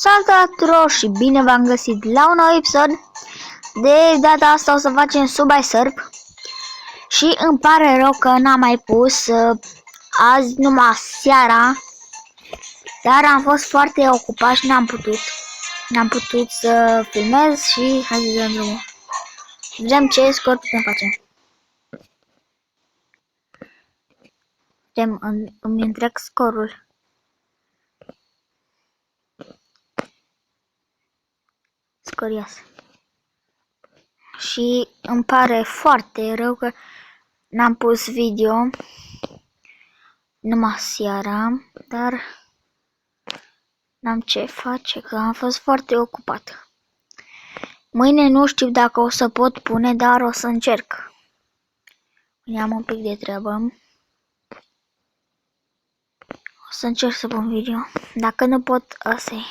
Salut tuturor și bine v-am găsit la un nou episod. De data asta o să facem Subway Surf. Și îmi pare rău că n-am mai pus azi, numai seara. Dar am fost foarte ocupat și n-am putut să filmez și hai să vedem drumul. Vedem ce scor putem face. Îmi întreg scorul. Scorias. Și îmi pare foarte rău că n-am pus video numai seara, dar n-am ce face, că am fost foarte ocupat. Mâine nu știu dacă o să pot pune, dar o să încerc. Mâine am un pic de treabă. O să încerc să pun video. Dacă nu pot, asta e.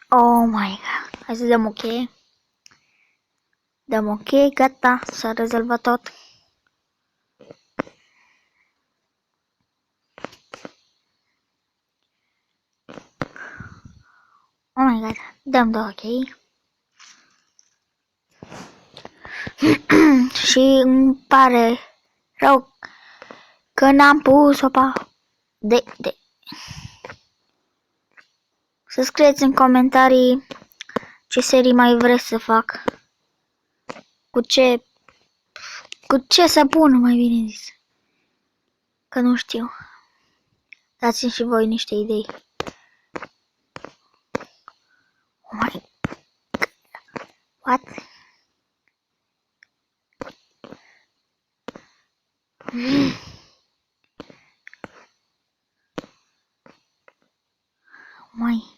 Oh my god. Hai să dăm ok. Dăm ok, gata, s-a rezolvat tot. Oh my god, dăm de ok. Și îmi pare rău că n-am pus opa de. Să scrieți în comentarii ce serii mai vreți să fac. Cu ce să pun, mai bine zis. Că nu știu. Dați-mi și voi niște idei. Oh my god. What? Mai.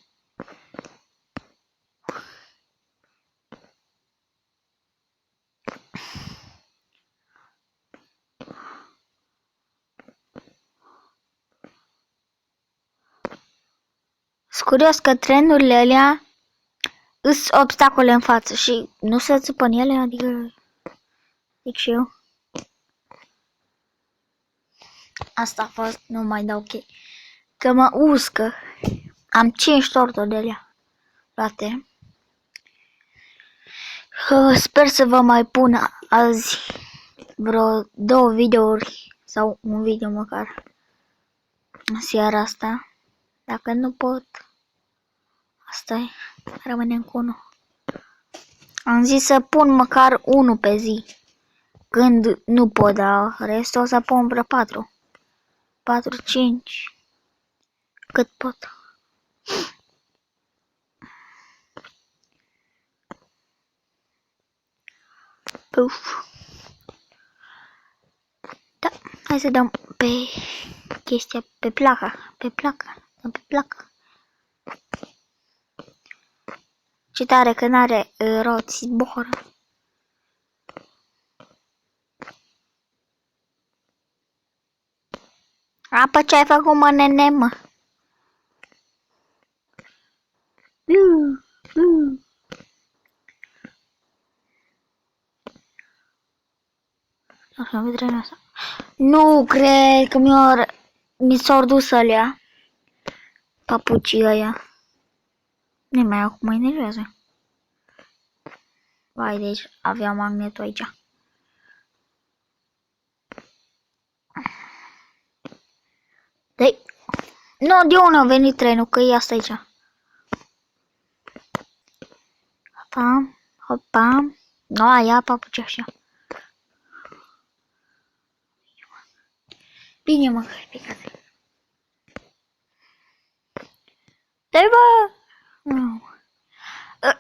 Sunt curios că trendurile alea îs obstacole în față și nu se țupă în ele, adică zic și eu. Asta a fost, nu mai dau ok. Că mă uscă. Am 5 torturi de alea luate. Sper să vă mai pun azi vreo 2 videouri sau un video măcar în seara asta. Dacă nu pot, asta e, rămânem cu 1. Am zis să pun măcar 1 pe zi. Când nu pot, dar restul o să pun vreo 4. 4, 5. Cât pot. Uf. Da, hai să dăm pe chestia, pe placa, dăm pe placa. Ce tare că n-are roți, zboară. Apă, ce ai făcut, mă, nene, mă? Nu cred că mi s-au dus alea. Papucii ăia. Nu mai acum mă enervează. Vai, deci avea magnetul aici. Dei. Nu, de unde a venit trenul, că e asta aici. Hopa, hopa. Nu, aia papucii așa. Bine, mă, că ai picat. Dai, bă!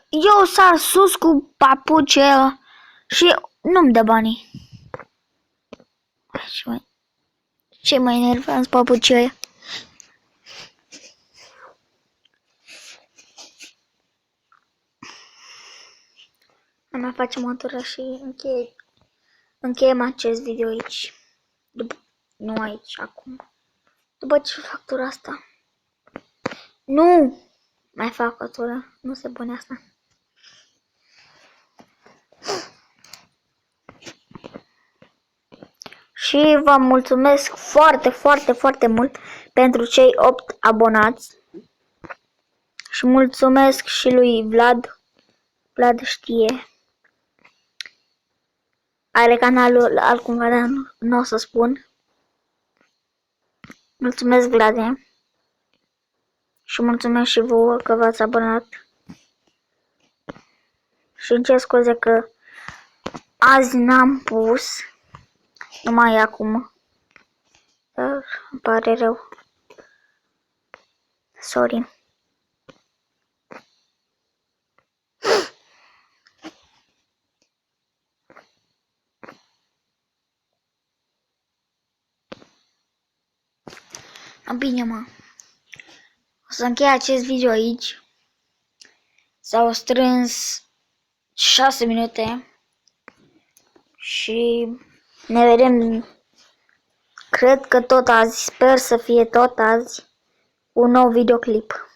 Eu sar sus cu papucii și nu-mi dă banii. Ce mă enervează papucii ăia? Mai facem o tură și încheiem acest video aici. Nu aici, acum. După ce fac tura asta. Nu! Mai fac o tură. Nu se pune asta. Și vă mulțumesc foarte, foarte, foarte mult pentru cei 8 abonați. Și mulțumesc și lui Vlad. Vlad știe. Are canalul altcumva, dar nu o să spun. Mulțumesc, Vlade. Și mulțumesc și vouă că v-ați abonat. Și îmi cer scuze că azi n-am pus. Numai acum. Dar îmi pare rău. Sorry. Bine, mă. O să închei acest video aici. S-au strâns 6 minute. Și ne vedem. Cred că tot azi. Sper să fie tot azi. Un nou videoclip.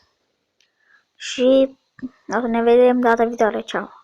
Și ne vedem data viitoare. Ceau.